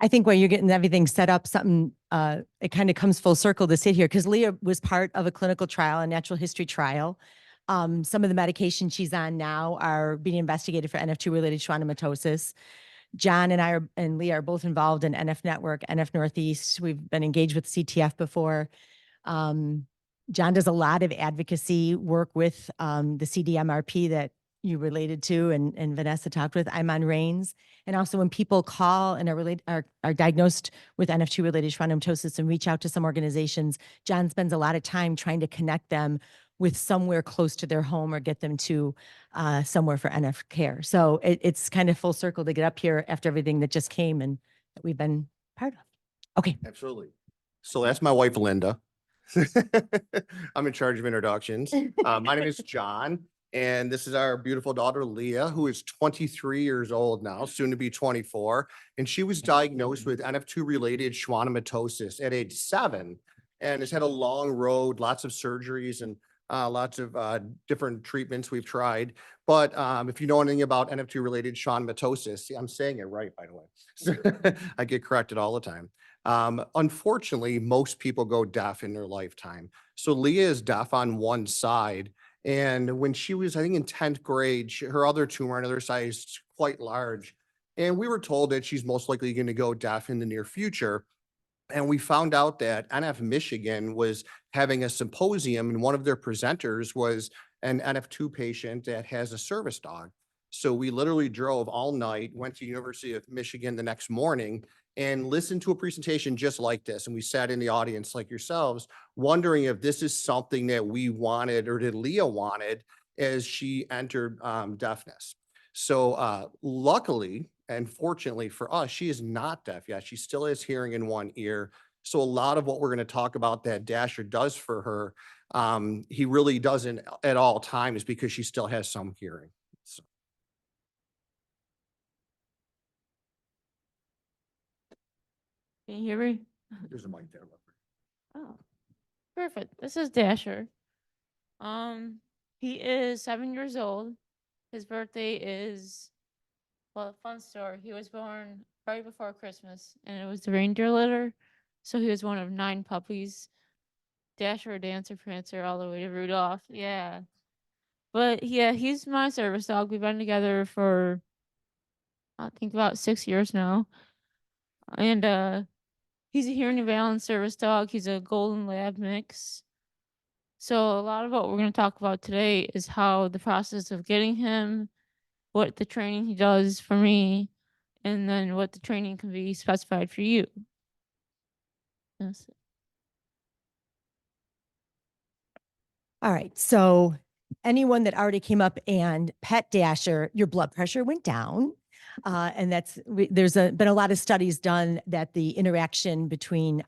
I think while you're getting everything set up, it kind of comes full circle to sit here because Leah was part of a clinical trial, a natural history trial. Some of the medications she's on now are being investigated for NF2-related schwannomatosis. John and Leah are both involved in NF Network, NF Northeast. We've been engaged with CTF before. John does a lot of advocacy work with the CDMRP that you related to and Vanessa talked with. I'm on RAINS. And also when people call and are diagnosed with NF2-related schwannomatosis and reach out to some organizations, John spends a lot of time trying to connect them with somewhere close to their home or get them to somewhere for NF care. So it's kind of full circle to get up here after everything that just came and that we've been part of. Okay. Absolutely. So that's my wife, Linda. I'm in charge of introductions. My name is John, and this is our beautiful daughter, Leah, who is 23 years old now, soon to be 24. And she was diagnosed with NF2-related schwannomatosis at age 7 and has had a long road, lots of surgeries and lots of different treatments we've tried. But if you know anything about NF2-related schwannomatosis, I'm saying it right, by the way. I get corrected all the time. Unfortunately, most people go deaf in their lifetime. So Leah is deaf on one side. And when she was, I think, in 10th grade, her other tumor on the other side is quite large. And we were told that she's most likely going to go deaf in the near future. And we found out that NF Michigan was having a symposium, and one of their presenters was an NF2 patient that has a service dog. So we literally drove all night, went to University of Michigan the next morning, and listened to a presentation just like this. And we sat in the audience like yourselves, wondering if this is something that we wanted or that Leah wanted as she entered deafness. So luckily, and fortunately for us, she is not deaf yet. She still has hearing in one ear. So a lot of what we're going to talk about that Dasher does for her, he really doesn't at all times because she still has some hearing. So. Can you hear me? There's a mic there. Oh, perfect. This is Dasher. He is 7 years old. His birthday is, well, fun story. He was born right before Christmas, and it was the reindeer litter. So he was one of 9 puppies. Dasher, Dancer, Prancer, all the way to Rudolph. Yeah. But yeah, he's my service dog. We've been together for, I think, about 6 years now. And he's a hearing and balance service dog. He's a golden lab mix. So a lot of what we're going to talk about today is how the process of getting him, what the training he does for me, and then what the training can be specified for you. Yes. All right. So anyone that already came up and pet Dasher, your blood pressure went down. And there's been a lot of studies done that the interaction between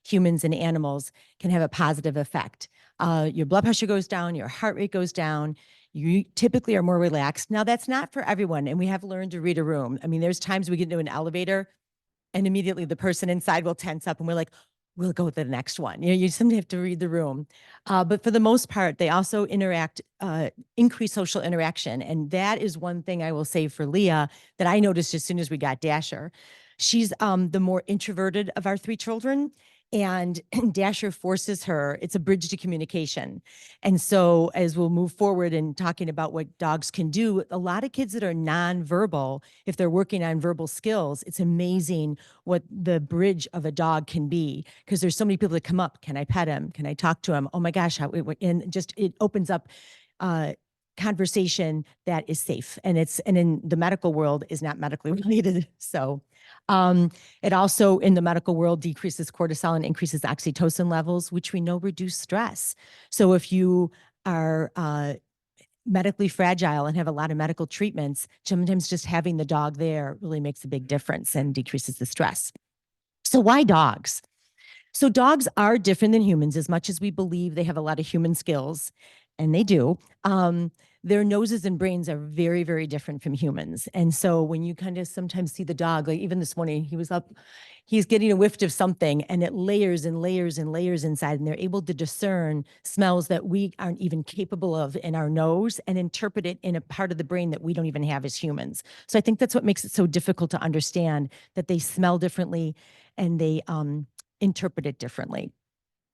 humans and animals can have a positive effect. Your blood pressure goes down, your heart rate goes down. You typically are more relaxed. Now, that's not for everyone, and we have learned to read a room. I mean, there's times we get into an elevator and immediately the person inside will tense up and we're like, we'll go with the next one. You know, you simply have to read the room. But for the most part, they also increase social interaction. And that is one thing I will say for Leah that I noticed as soon as we got Dasher. She's the more introverted of our 3 children. And Dasher forces her, it's a bridge to communication. And so as we'll move forward in talking about what dogs can do, a lot of kids that are nonverbal, if they're working on verbal skills, it's amazing what the bridge of a dog can be. Because there's so many people that come up, can I pet him? Can I talk to him? Oh my gosh, it opens up conversation that is safe. And in the medical world is not medically related. So it also in the medical world decreases cortisol and increases oxytocin levels, which we know reduce stress. So if you are medically fragile and have a lot of medical treatments, sometimes just having the dog there really makes a big difference and decreases the stress. So why dogs? So dogs are different than humans as much as we believe they have a lot of human skills. and they do, their noses and brains are very, very different from humans. And so when you kind of sometimes see the dog, like even this morning, he was up, he's getting a whiff of something and it layers and layers and layers inside, and they're able to discern smells that we aren't even capable of in our nose and interpret it in a part of the brain that we don't even have as humans. So I think that's what makes it so difficult to understand, that they smell differently and they interpret it differently.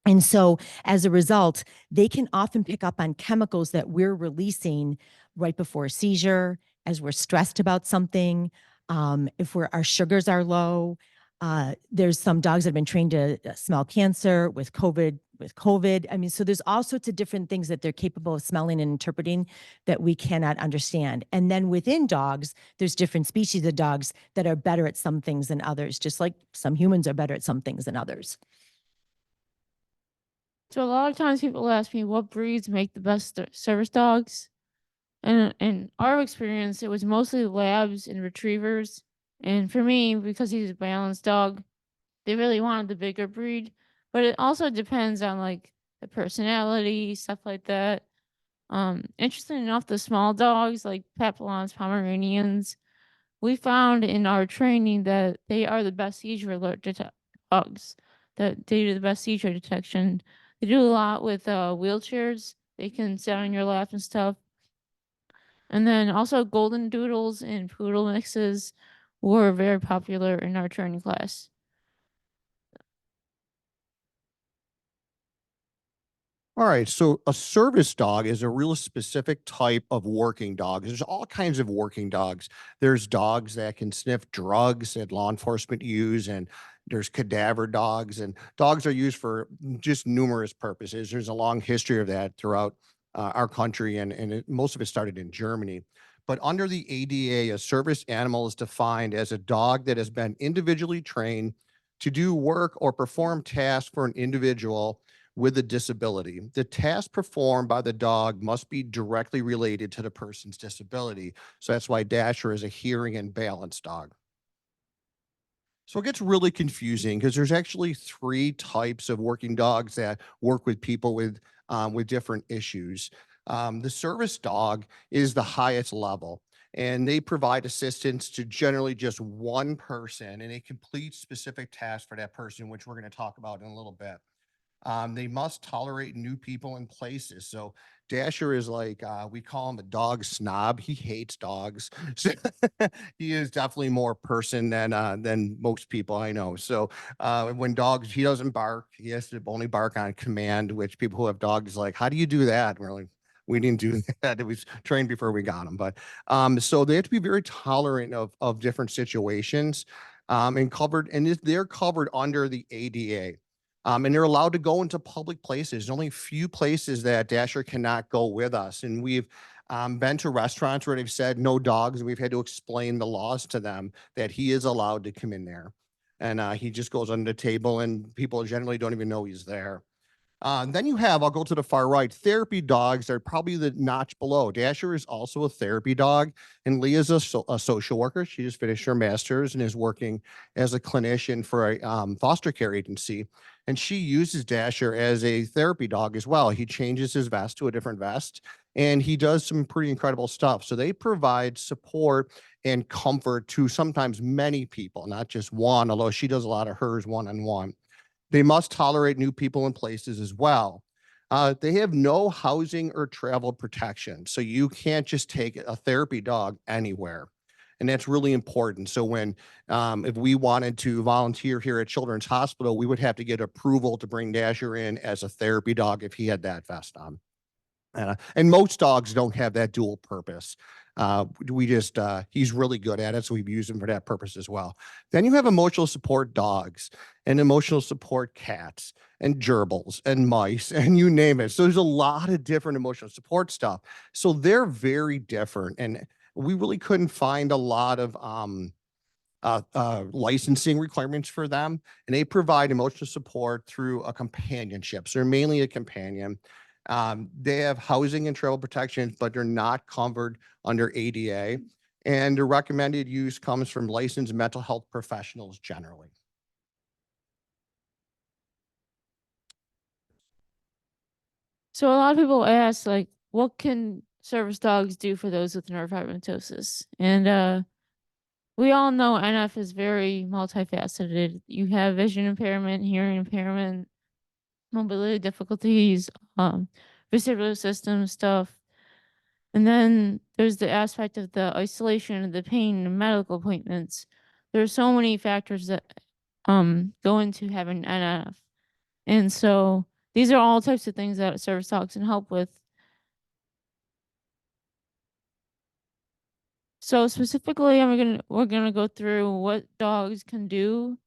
And so as a result, they can often pick up on chemicals that we're releasing right before a seizure, as we're stressed about something, if our sugars are low. There's some dogs that have been trained to smell cancer with COVID. I mean, so there's all sorts of different things that they're capable of smelling and interpreting that we cannot understand. And then within dogs, there's different species of dogs that are better at some things than others, just like some humans are better at some things than others. So a lot of times people ask me what breeds make the best service dogs. And in our experience, it was mostly labs and retrievers. And for me, because he's a balanced dog, they really wanted the bigger breed. But it also depends on like the personality, stuff like that. Interesting enough, the small dogs like Papillons, Pomeranians, we found in our training that they are the best seizure alert dogs. That they do the best seizure detection. They do a lot with wheelchairs. They can sit on your lap and stuff. And then also golden doodles and poodle mixes were very popular in our training class. All right, so a service dog is a real specific type of working dog. There's all kinds of working dogs. There's dogs that can sniff drugs that law enforcement use, and there's cadaver dogs, and dogs are used for just numerous purposes. There's a long history of that throughout our country, and most of it started in Germany. But under the ADA, a service animal is defined as a dog that has been individually trained to do work or perform tasks for an individual with a disability. The task performed by the dog must be directly related to the person's disability. So that's why Dasher is a hearing and balance dog. So it gets really confusing because there's actually three types of working dogs that work with people with different issues. The service dog is the highest level, and they provide assistance to generally just one person, and a complete specific task for that person, which we're going to talk about in a little bit. They must tolerate new people and places. So Dasher is like, we call him a dog snob. He hates dogs. So he is definitely more person than most people I know. So when dogs, he doesn't bark. He has to only bark on command, which people who have dogs like, how do you do that? And we're like, we didn't do that. It was trained before we got him. But so they have to be very tolerant of different situations, and they're covered under the ADA. And they're allowed to go into public places. There's only a few places that Dasher cannot go with us. And we've been to restaurants where they've said no dogs, and we've had to explain the laws to them that he is allowed to come in there. And he just goes under the table, and people generally don't even know he's there. Then you have, I'll go to the far right, therapy dogs are probably the notch below. Dasher is also a therapy dog, and Leah's a social worker. She just finished her master's and is working as a clinician for a foster care agency. And she uses Dasher as a therapy dog as well. He changes his vest to a different vest, and he does some pretty incredible stuff. So they provide support and comfort to sometimes many people, not just one, although she does a lot of hers one-on-one. They must tolerate new people and places as well. They have no housing or travel protection. So you can't just take a therapy dog anywhere. And that's really important. So if we wanted to volunteer here at Children's Hospital, we would have to get approval to bring Dasher in as a therapy dog if he had that vest on. And most dogs don't have that dual purpose. He's really good at it, so we've used him for that purpose as well. Then you have emotional support dogs and emotional support cats and gerbils and mice and you name it. So there's a lot of different emotional support stuff. So they're very different, and we really couldn't find a lot of licensing requirements for them, and they provide emotional support through a companionship. So they're mainly a companion. They have housing and travel protections, but they're not covered under ADA. And the recommended use comes from licensed mental health professionals generally. So a lot of people ask, like, what can service dogs do for those with neurofibromatosis? And we all know NF is very multifaceted. You have vision impairment, hearing impairment, mobility difficulties, vestibular system stuff. And then there's the aspect of the isolation of the pain and medical appointments. There are so many factors that go into having NF. And so these are all types of things that service dogs can help with. So specifically, we're gonna go through what dogs can do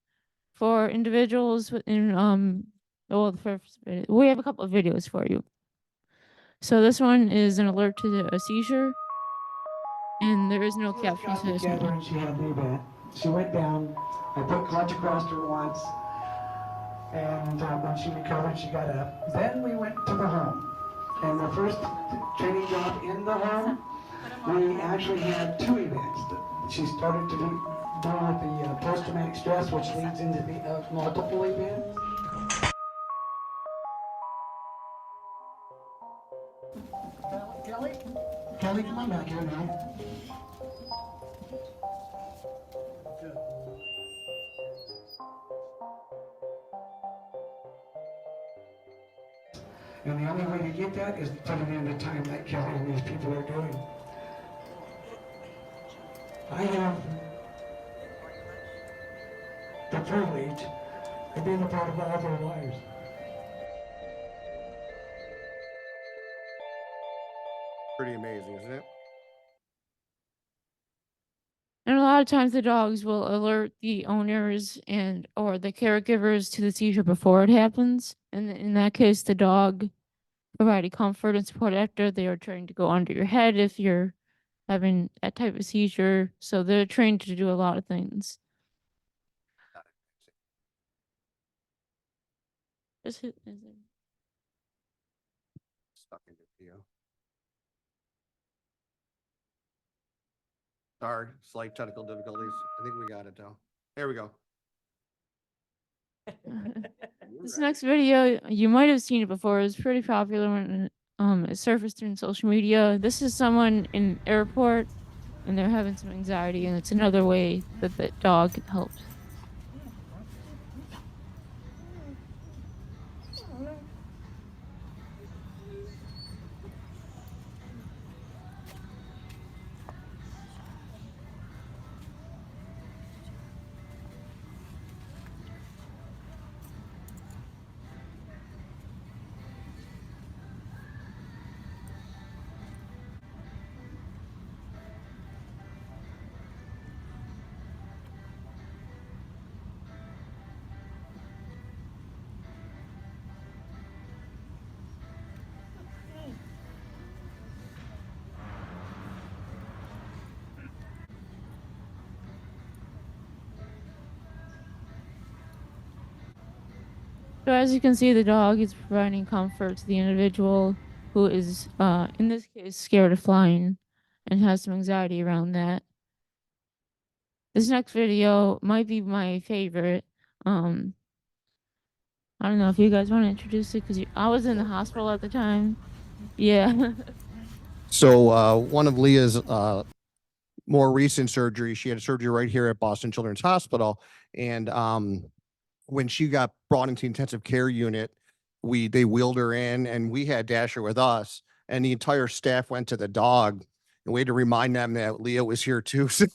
for individuals in well, the first we have a couple of videos for you. So this one is an alert to a seizure, and there is no caption to this Together one. and she had me back. She went down. I put clutch across her once, and when she recovered, she got up. Then we went to the home, and the first training job in the home, we actually had 2 events. She started to deal with the post-traumatic stress, which leads into the multiple events. Kelly, come on back here now. And the only way to get that is to put it in a time like Kelly and these people are doing. I have the privilege of being a part of all their lives. Pretty amazing, isn't it? And a lot of times the dogs will alert the owners and or the caregivers to the seizure before it happens. And in that case, the dog providing comfort and support after they are trying to go under your head if you're having that type of seizure. So they're trained to do a lot of things. Just hit. Stuck in the video. Sorry, slight technical difficulties. I think we got it though. There we go. This next video, you might have seen it before. It was pretty popular when it surfaced in social media. This is someone in an airport, and they're having some anxiety, and it's another way that the dog helps. So as you can see, the dog is providing comfort to the individual who is, in this case, scared of flying and has some anxiety around that. This next video might be my favorite. I don't know if you guys want to introduce it because I was in the hospital at the time. Yeah. So one of Leah's more recent surgery, she had surgery right here at Boston Children's Hospital, and when she got brought into the intensive care unit, they wheeled her in, and we had Dasher with us, and the entire staff went to the dog, and we had to remind them that Leah was here too. So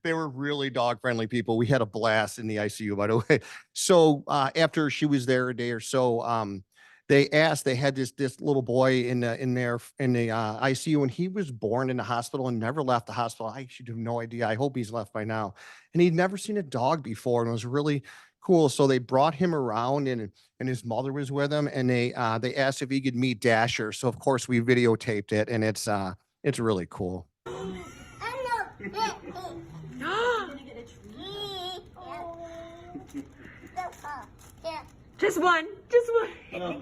they were really dog friendly people. We had a blast in the ICU, by the way. So after she was there a day or so, they had this little boy in the ICU, and he was born in the hospital and never left the hospital. I should have no idea. I hope he's left by now. And he'd never seen a dog before, and it was really cool. So they brought him around, and his mother was with him, and they asked if he could meet Dasher. So of course we videotaped it, and it's really cool. Just one. Oh.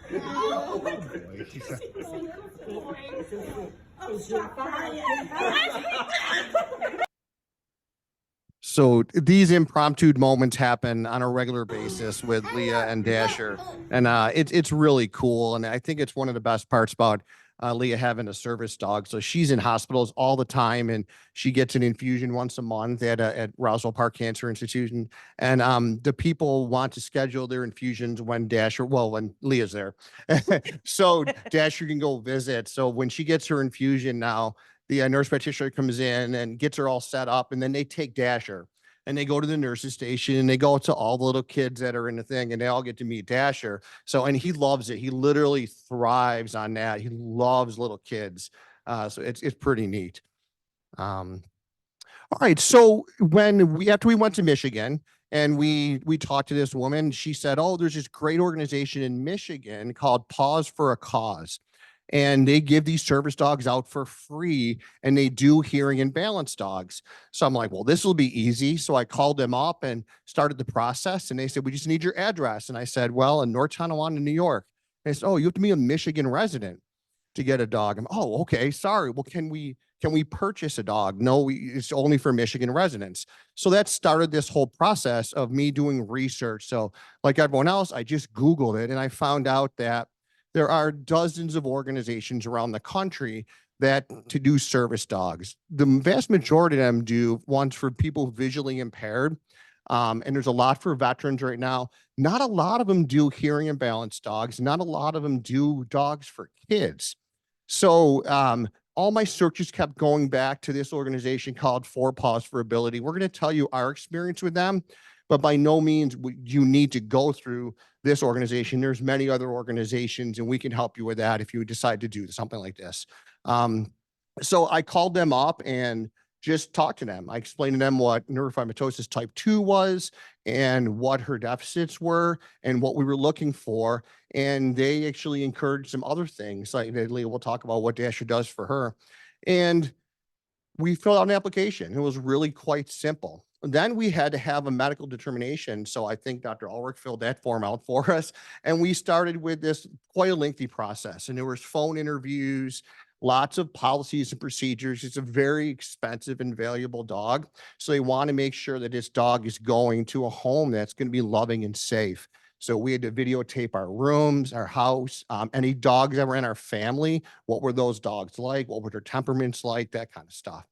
Oh my God. Oh, stop crying. So these impromptu moments happen on a regular basis with Leah and Dasher, and it's really cool. And I think it's one of the best parts about Leah having a service dog. So she's in hospitals all the time, and she gets an infusion once a month at Roswell Park Cancer Institution. And the people want to schedule their infusions when when Leah's there, so Dasher can go visit. So when she gets her infusion now, the nurse practitioner comes in and gets her all set up, and then they take Dasher and they go to the nurse's station and they go to all the little kids that are in the thing, and they all get to meet Dasher. So, and he loves it. He literally thrives on that. He loves little kids. So it's pretty neat. All right. So after we went to Michigan and we talked to this woman, she said, "Oh, there's this great organization in Michigan called Pause for a Cause. And they give these service dogs out for free, and they do hearing and balance dogs." So I'm like, well, this will be easy. So I called them up and started the process, and they said, "We just need your address." And I said, "Well, in North Tonawanda, New York." And they said, "Oh, you have to be a Michigan resident to get a dog." Oh, okay, sorry. Well, can we purchase a dog? No, it's only for Michigan residents. So that started this whole process of me doing research. So like everyone else, I just Googled it, and I found out that there are dozens of organizations around the country that to do service dogs. The vast majority of them do ones for people visually impaired. And there's a lot for veterans right now. Not a lot of them do hearing and balance dogs. Not a lot of them do dogs for kids. So all my searches kept going back to this organization called For Paws for Ability. We're going to tell you our experience with them, but by no means you need to go through this organization. There's many other organizations, and we can help you with that if you decide to do something like this. So I called them up and just talked to them. I explained to them what neurofibromatosis type 2 was and what her deficits were and what we were looking for. And they actually encouraged some other things. Like Leah will talk about what Dasher does for her. And we filled out an application. It was really quite simple. Then we had to have a medical determination. So I think Dr. Ulrich filled that form out for us. And we started with this quite a lengthy process. And there was phone interviews, lots of policies and procedures. It's a very expensive and valuable dog. So they want to make sure that this dog is going to a home that's going to be loving and safe. So we had to videotape our rooms, our house, any dogs that were in our family. What were those dogs like? What were their temperaments like? That kind of stuff.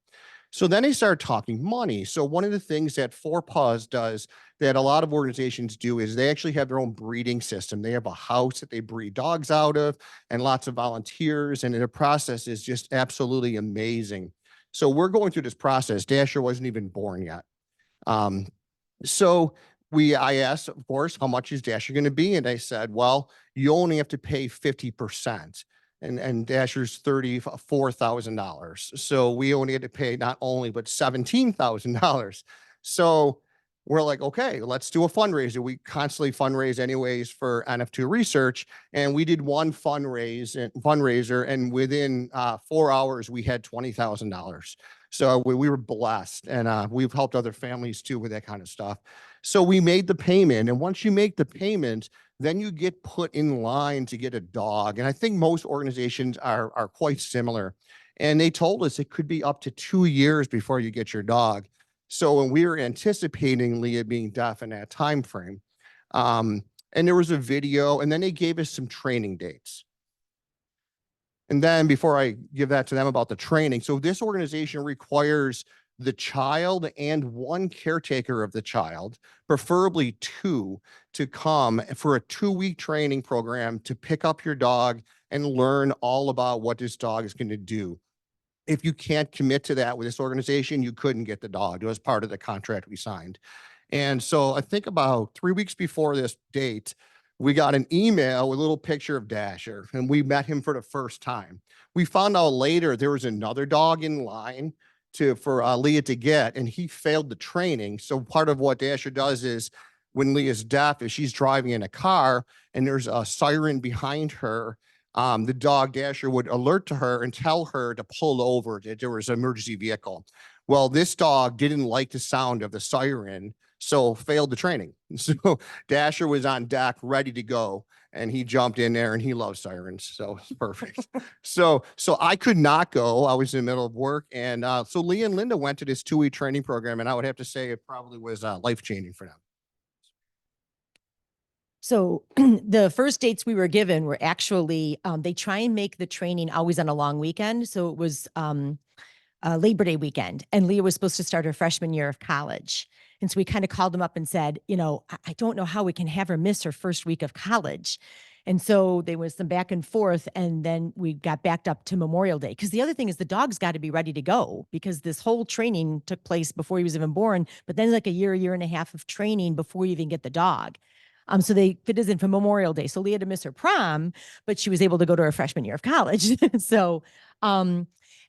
So then they started talking money. So one of the things that Four Paws does that a lot of organizations do is they actually have their own breeding system. They have a house that they breed dogs out of and lots of volunteers. And the process is just absolutely amazing. So we're going through this process. Dasher wasn't even born yet. So I asked, of course, how much is Dasher going to be? And they said, well, you only have to pay 50%. And Dasher's $34,000. So we only had to pay not only, but $17,000. So we're like, okay, let's do a fundraiser. We constantly fundraise anyways for NF2 research. And we did one fundraiser, and within 4 hours, we had $20,000. So we were blessed, and we've helped other families too with that kind of stuff. So we made the payment, and once you make the payment, then you get put in line to get a dog. And I think most organizations are quite similar. And they told us it could be up to 2 years before you get your dog. So when we were anticipating Leah being deaf in that time frame, and there was a video, and then they gave us some training dates. And then before I give that to them about the training, so this organization requires the child and one caretaker of the child, preferably two, to come for a 2-week training program to pick up your dog and learn all about what this dog is going to do. If you can't commit to that with this organization, you couldn't get the dog. It was part of the contract we signed. And so I think about 3 weeks before this date, we got an email with a little picture of Dasher, and we met him for the first time. We found out later there was another dog in line for Leah to get, and he failed the training. So part of what Dasher does is when Leah's deaf, if she's driving in a car and there's a siren behind her, the dog Dasher would alert to her and tell her to pull over, that there was an emergency vehicle. Well, this dog didn't like the sound of the siren. So failed the training. So Dasher was on deck, ready to go. And he jumped in there and he loves sirens. So it's perfect. So I could not go. I was in the middle of work. And so Leah and Linda went to this 2-week training program. And I would have to say it probably was life-changing for them. So the first dates we were given were actually, they try and make the training always on a long weekend. So it was Labor Day weekend, and Leah was supposed to start her freshman year of college. And so we kind of called them up and said, you know, I don't know how we can have her miss her first week of college. And so there was some back and forth, and then we got backed up to Memorial Day. Because the other thing is the dog's got to be ready to go, because this whole training took place before he was even born, but then like a year and a half of training before you even get the dog. So they fit us in for Memorial Day. So Leah had to miss her prom, but she was able to go to her freshman year of college. So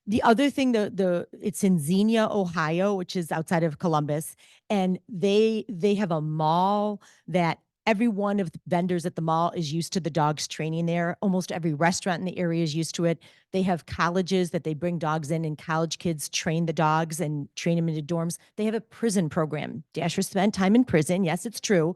the other thing, it's in Xenia, Ohio, which is outside of Columbus, and they have a mall that every one of the vendors at the mall is used to the dogs training there. Almost every restaurant in the area is used to it. They have colleges that they bring dogs in, and college kids train the dogs and train them into dorms. They have a prison program. Dasher spent time in prison. Yes, it's true.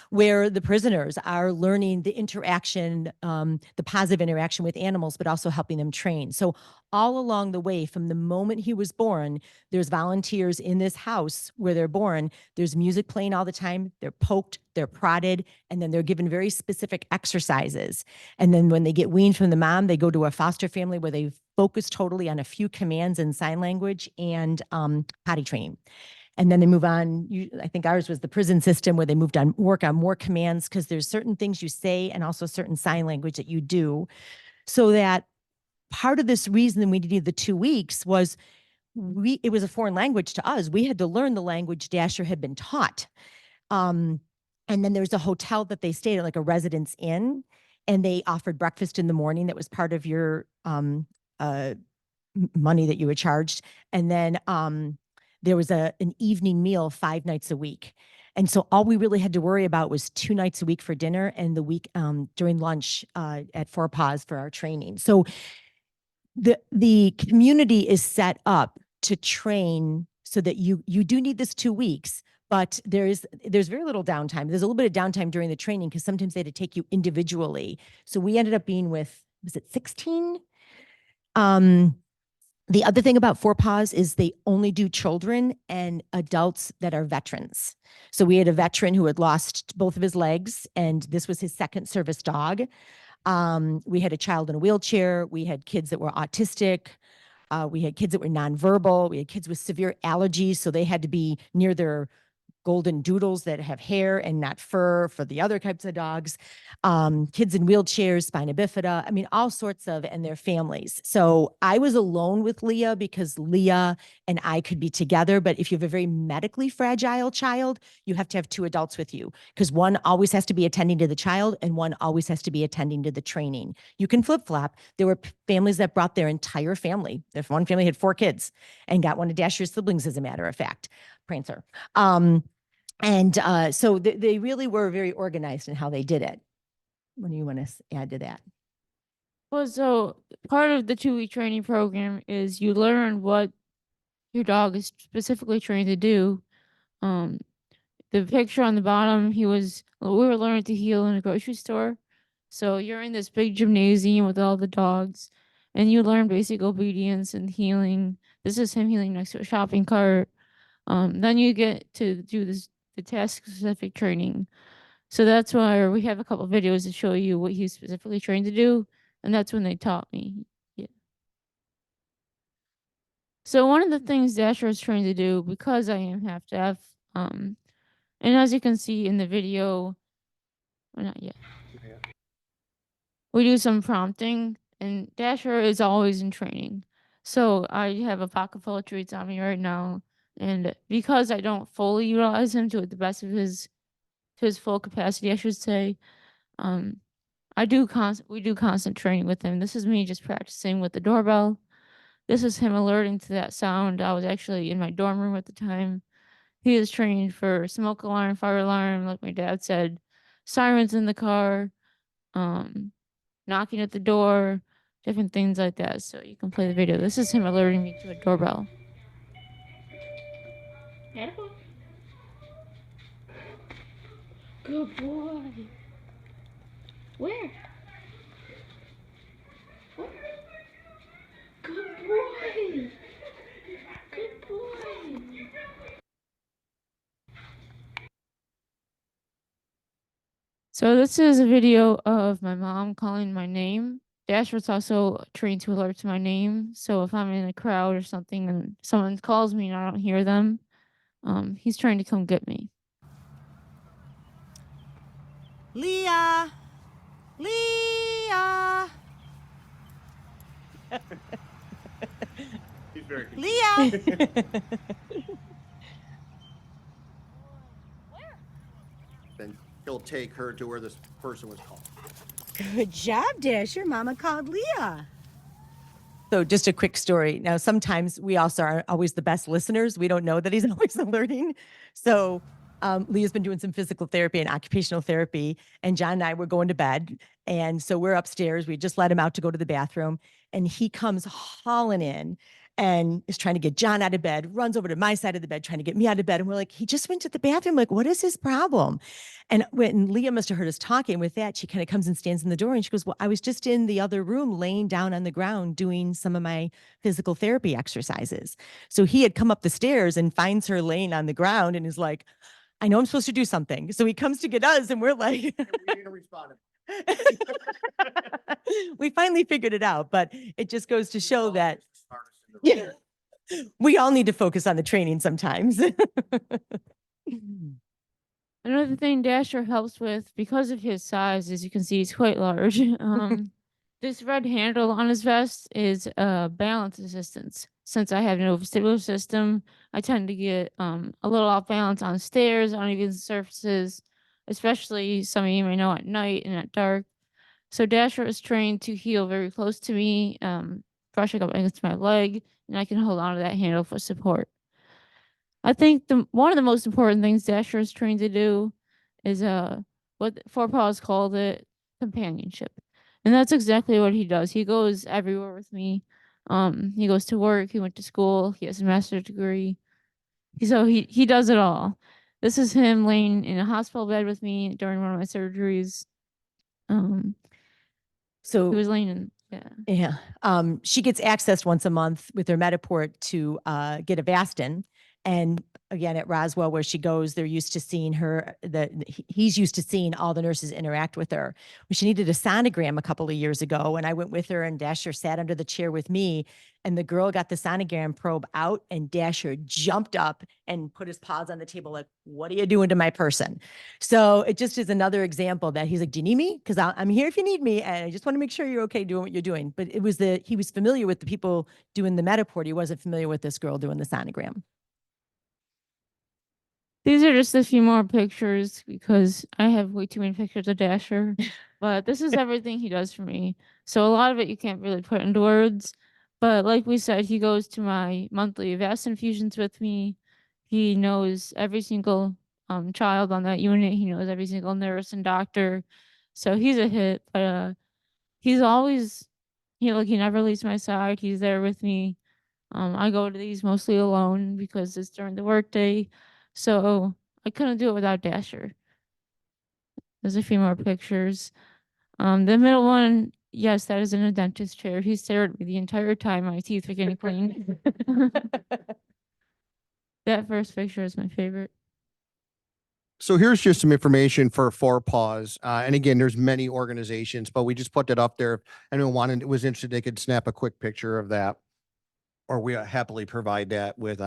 Where the prisoners are learning the interaction, the positive interaction with animals, but also helping them train. So all along the way, from the moment he was born, there's volunteers in this house where they're born. There's music playing all the time. They're poked, they're prodded, and then they're given very specific exercises. And then when they get weaned from the mom, they go to a foster family where they focus totally on a few commands in sign language and potty training. And then they move on. I think ours was the prison system, where they moved on, work on more commands, because there's certain things you say and also certain sign language that you do. So that part of this reason we needed the 2 weeks was it was a foreign language to us. We had to learn the language Dasher had been taught. And then there's a hotel that they stayed at, like a residence inn, and they offered breakfast in the morning. That was part of your money that you were charged. And then there was an evening meal 5 nights a week. And so all we really had to worry about was 2 nights a week for dinner, and the week during lunch at Four Paws for our training. So the community is set up to train so that you do need this 2 weeks, but there's very little downtime. There's a little bit of downtime during the training, because sometimes they had to take you individually. So we ended up being with, was it 16? The other thing about Four Paws is they only do children and adults that are veterans. So we had a veteran who had lost both of his legs, and this was his second service dog. We had a child in a wheelchair. We had kids that were autistic. We had kids that were nonverbal. We had kids with severe allergies, so they had to be near their golden doodles that have hair and not fur for the other types of dogs. Kids in wheelchairs, spina bifida, I mean, all sorts of, and their families. So I was alone with Leah because Leah and I could be together. But if you have a very medically fragile child, you have to have 2 adults with you, because one always has to be attending to the child and one always has to be attending to the training. You can flip-flop. There were families that brought their entire family. If one family had 4 kids and got one of Dasher's siblings, as a matter of fact, Prancer. So they really were very organized in how they did it. What do you want to add to that? Well, so part of the 2-week training program is you learn what your dog is specifically trained to do. The picture on the bottom, we were learning to heel in a grocery store. So you're in this big gymnasium with all the dogs, and you learn basic obedience and healing. This is him healing next to a shopping cart. Then you get to do the task-specific training. So that's why we have a couple of videos to show you what he's specifically trained to do, and that's when they taught me. Yeah. So one of the things Dasher is trained to do, because I am half deaf, and as you can see in the video, well, not yet. We do some prompting, and Dasher is always in training. So I have a pocket full of treats on me right now. And because I don't fully utilize him to the best of his full capacity, I should say, we do constant training with him. This is me just practicing with the doorbell. This is him alerting to that sound. I was actually in my dorm room at the time. He is trained for smoke alarm, fire alarm, like my dad said, sirens in the car, knocking at the door, different things like that. So you can play the video. This is him alerting me to a doorbell. Good boy. Where? Where? Good boy. Good boy. So this is a video of my mom calling my name. Dasher's also trained to alert to my name. So if I'm in a crowd or something and someone calls me and I don't hear them, he's trying to come get me. Leah, Leah, He's very Leah. Then he'll take her to where this person was called. Good job, Dasher. Mama called Leah. So just a quick story. Now, sometimes we also aren't always the best listeners. We don't know that he's always alerting. So Leah's been doing some physical therapy and occupational therapy, and John and I were going to bed. And so we're upstairs. We just let him out to go to the bathroom, and he comes hauling in and is trying to get John out of bed, runs over to my side of the bed, trying to get me out of bed. And we're like, he just went to the bathroom. Like, what is his problem? And when Leah must have heard us talking with that, she kind of comes and stands in the door and she goes, well, I was just in the other room laying down on the ground doing some of my physical therapy exercises. So he had come up the stairs and finds her laying on the ground and is like, I know I'm supposed to do something. So he comes to get us and we're like, And we didn't respond. we finally figured it out, but it just goes to show that Smartest in the room. yeah, we all need to focus on the training sometimes. Another thing Dasher helps with, because of his size, as you can see, he's quite large. This red handle on his vest is balance assistance. Since I have no vestibular system, I tend to get a little off balance on stairs, uneven surfaces, especially some of you may know at night and at dark. So Dasher is trained to heel very close to me, brushing up against my leg, and I can hold on to that handle for support. I think one of the most important things Dasher is trained to do is what Four Paws called it, companionship. And that's exactly what he does. He goes everywhere with me. He goes to work, he went to school, he has a master's degree. So he does it all. This is him laying in a hospital bed with me during one of my surgeries. So He was laying in, yeah. yeah. She gets access once a month with her Metaport to get Avastin. And again, at Roswell, where she goes, they're used to seeing her, he's used to seeing all the nurses interact with her. Well, she needed a sonogram a couple of years ago, and I went with her, and Dasher sat under the chair with me, and the girl got the sonogram probe out, and Dasher jumped up and put his paws on the table like, what are you doing to my person? So it just is another example that he's like, do you need me? Because I'm here if you need me, and I just want to make sure you're okay doing what you're doing. But it was he was familiar with the people doing the Metaport. He wasn't familiar with this girl doing the sonogram. These are just a few more pictures because I have way too many pictures of Dasher. But this is everything he does for me. So a lot of it you can't really put into words. But like we said, he goes to my monthly Avast infusions with me. He knows every single child on that unit. He knows every single nurse and doctor. So he's a hit. But he's always he never leaves my side. He's there with me. I go to these mostly alone because it's during the workday. So I couldn't do it without Dasher. There's a few more pictures. The middle one, yes, that is in a dentist chair. He stared at me the entire time my teeth were getting cleaned. That first picture is my favorite. So here's just some information for Four Paws. And again, there's many organizations, but we just put that up there. If anyone was interested, they could snap a quick picture of that, or we happily provide that with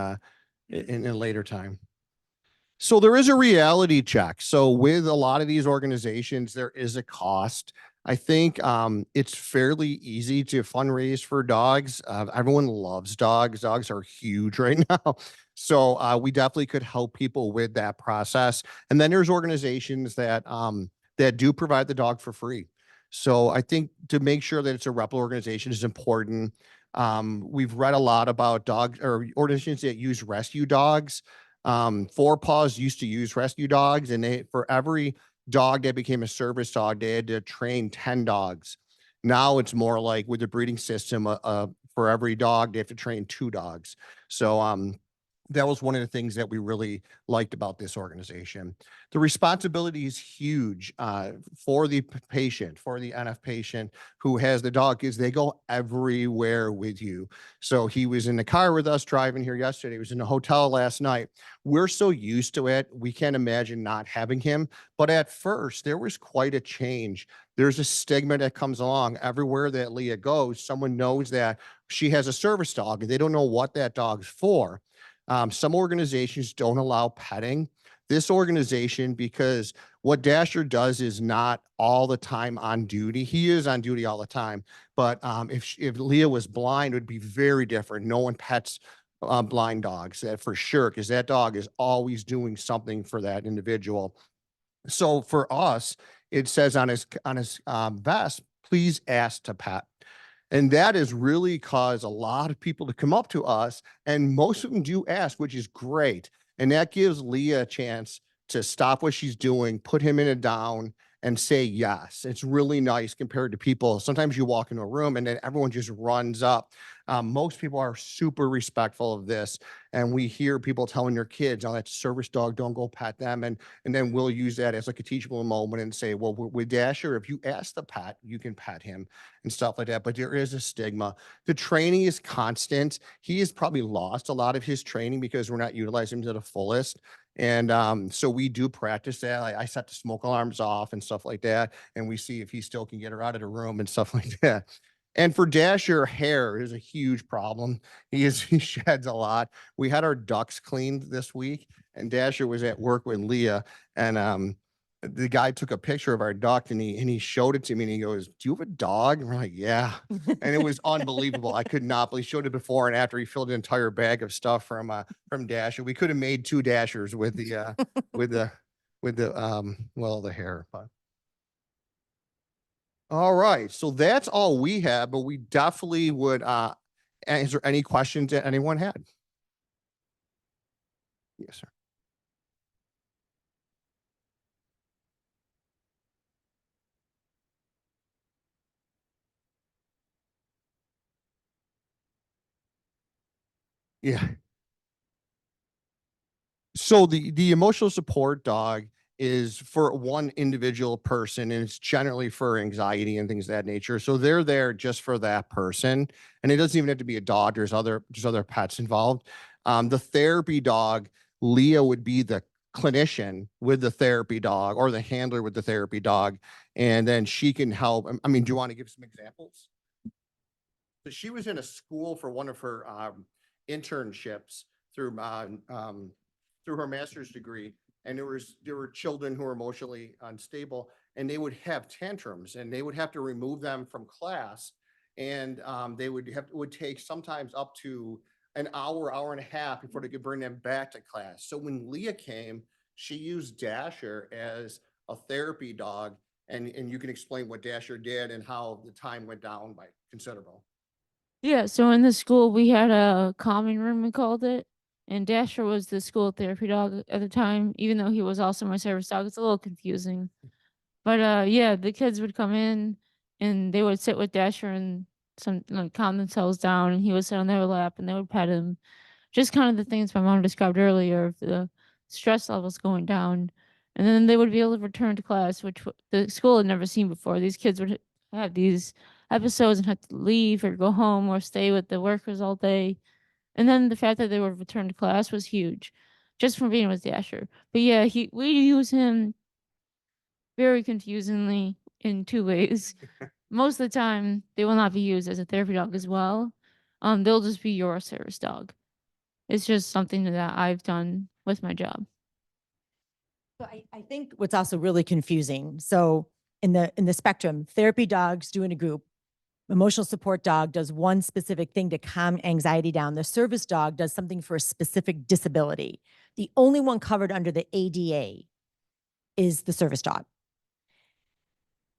in a later time. So there is a reality check. So with a lot of these organizations, there is a cost. I think it's fairly easy to fundraise for dogs. Everyone loves dogs. Dogs are huge right now. So we definitely could help people with that process. And then there's organizations that that do provide the dog for free. So I think to make sure that it's a reputable organization is important. We've read a lot about dogs or organizations that use rescue dogs. Four Paws used to use rescue dogs, and for every dog that became a service dog, they had to train 10 dogs. Now it's more like with the breeding system, for every dog, they have to train 2 dogs. So that was one of the things that we really liked about this organization. The responsibility is huge for the patient, for the NF patient who has the dog, is they go everywhere with you. So he was in the car with us driving here yesterday. He was in the hotel last night. We're so used to it. We can't imagine not having him. But at first, there was quite a change. There's a stigma that comes along everywhere that Leah goes. Someone knows that she has a service dog and they don't know what that dog's for. Some organizations don't allow petting. This organization, because what Dasher does is not all the time on duty. He is on duty all the time, but if Leah was blind, it would be very different. No one pets blind dogs, that for sure, because that dog is always doing something for that individual. So for us, it says on his vest, please ask to pet. And that has really caused a lot of people to come up to us, and most of them do ask, which is great. And that gives Leah a chance to stop what she's doing, put him in a down, and say yes. It's really nice compared to people. Sometimes you walk into a room and then everyone just runs up. Most people are super respectful of this. And we hear people telling their kids, oh, that's a service dog, don't go pet them. And then we'll use that as like a teachable moment and say, well, with Dasher, if you ask the pet, you can pet him and stuff like that. But there is a stigma. The training is constant. He has probably lost a lot of his training because we're not utilizing him to the fullest. And so we do practice that. I set the smoke alarms off and stuff like that. And we see if he still can get her out of the room and stuff like that. And for Dasher, hair is a huge problem. He sheds a lot. We had our ducts cleaned this week, and Dasher was at work with Leah, and the guy took a picture of our duct and he showed it to me and he goes, do you have a dog? And we're like, yeah. And it was unbelievable. I could not believe. He showed it before and after. He filled an entire bag of stuff from Dasher. We could have made 2 Dashers with the the hair. But all right, so that's all we have, but we definitely would answer any questions that anyone had. Yes, sir. Yeah. So the emotional support dog is for one individual person, and it's generally for anxiety and things of that nature. So they're there just for that person, and it doesn't even have to be a dog. There's other pets involved. The therapy dog, Leah would be the clinician with the therapy dog or the handler with the therapy dog, and then she can help. I mean, do you want to give some examples? So she was in a school for one of her internships through her master's degree, and there were children who were emotionally unstable, and they would have tantrums, and they would have to remove them from class, and it would take sometimes up to an hour and a half before they could bring them back to class. So when Leah came, she used Dasher as a therapy dog, and you can explain what Dasher did and how the time went down by considerable. Yeah, so in the school we had a calming room, we called it, and Dasher was the school therapy dog at the time, even though he was also my service dog. It's a little confusing. But yeah, the kids would come in and they would sit with Dasher and calm themselves down, and he would sit on their lap and they would pet him. Just kind of the things my mom described earlier of the stress levels going down. And then they would be able to return to class, which the school had never seen before. These kids would have these episodes and have to leave or go home or stay with the workers all day. And then the fact that they would return to class was huge, just from being with Dasher. But yeah, we use him very confusingly in 2 ways. Most of the time, they will not be used as a therapy dog as well. They'll just be your service dog. It's just something that I've done with my job. So I think what's also really confusing. So in the spectrum, therapy dogs do in a group. Emotional support dog does one specific thing to calm anxiety down. The service dog does something for a specific disability. The only one covered under the ADA is the service dog.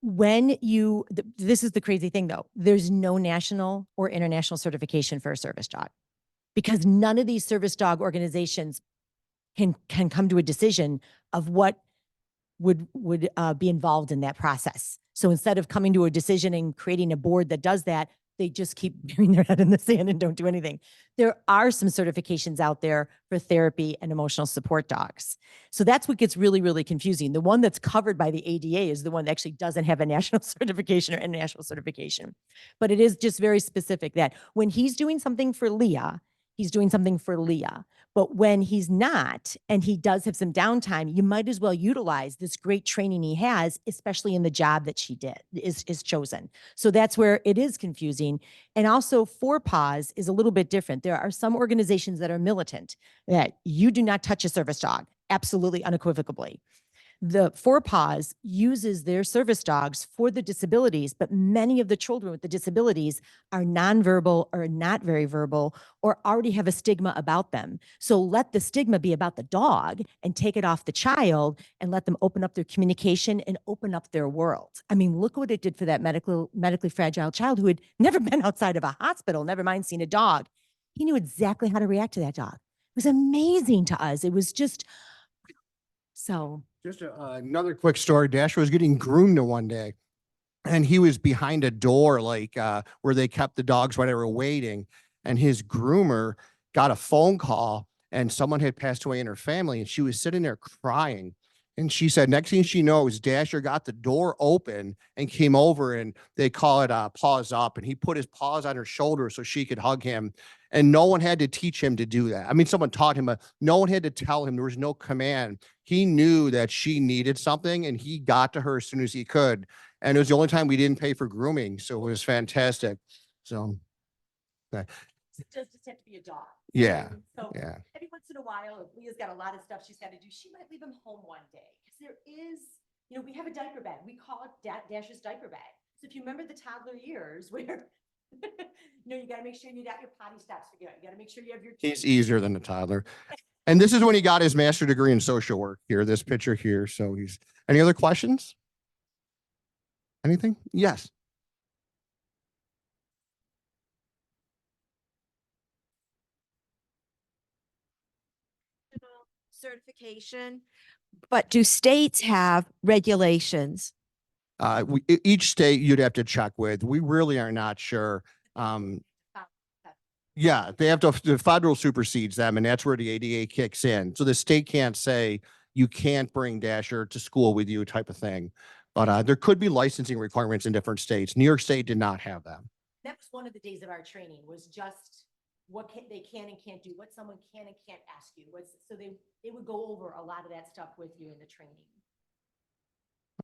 This is the crazy thing though, there's no national or international certification for a service dog because none of these service dog organizations can come to a decision of what would be involved in that process. So instead of coming to a decision and creating a board that does that, They just keep burying their head in the sand and don't do anything. There are some certifications out there for therapy and emotional support dogs. So that's what gets really, really confusing. The one that's covered by the ADA is the one that actually doesn't have a national certification or international certification. But it is just very specific that when he's doing something for Leah, he's doing something for Leah. But when he's not, and he does have some downtime, you might as well utilize this great training he has, especially in the job that she is chosen. So that's where it is confusing. And also 4PAWS is a little bit different. There are some organizations that are militant that you do not touch a service dog, absolutely unequivocally. The 4PAWS uses their service dogs for the disabilities, but many of the children with the disabilities are nonverbal or not very verbal or already have a stigma about them. So let the stigma be about the dog and take it off the child and let them open up their communication and open up their world. I mean, look what it did for that medically fragile child who had never been outside of a hospital, never mind seen a dog. He knew exactly how to react to that dog. It was amazing to us. It was just so. Just another quick story. Dasher was getting groomed one day, and he was behind a door, like where they kept the dogs while they were waiting. And his groomer got a phone call, and someone had passed away in her family, and she was sitting there crying. And she said, next thing she knows, Dasher got the door open and came over, and they call it paws up. And he put his paws on her shoulder so she could hug him. And no one had to teach him to do that. I mean, someone taught him, but no one had to tell him. There was no command. He knew that she needed something, and he got to her as soon as he could. And it was the only time we didn't pay for grooming. So it was fantastic. So, It does just have to be a dog. yeah. So Yeah. every once in a while, if Leah's got a lot of stuff she's got to do, she might leave him home one day. Because there is, we have a diaper bag. We call it Dasher's diaper bag. So if you remember the toddler years where, you got to make sure you got your potty stops together. You got to make sure you have your. He's easier than a toddler. And this is when he got his master's degree in social work here, this picture here. So any other questions? Anything? Yes. Certification, but do states have regulations? Each state you'd have to check with. We really are not sure. Yeah, they have to, the federal supersedes them, and that's where the ADA kicks in. So the state can't say you can't bring Dasher to school with you type of thing. But there could be licensing requirements in different states. New York State did not have them. That was one of the days of our training, was just what they can and can't do, what someone can and can't ask you. So they would go over a lot of that stuff with you in the training.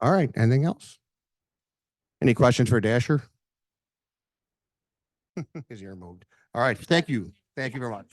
All right. Anything else? Any questions for Dasher? His ear moved. All right. Thank you. Thank you very much.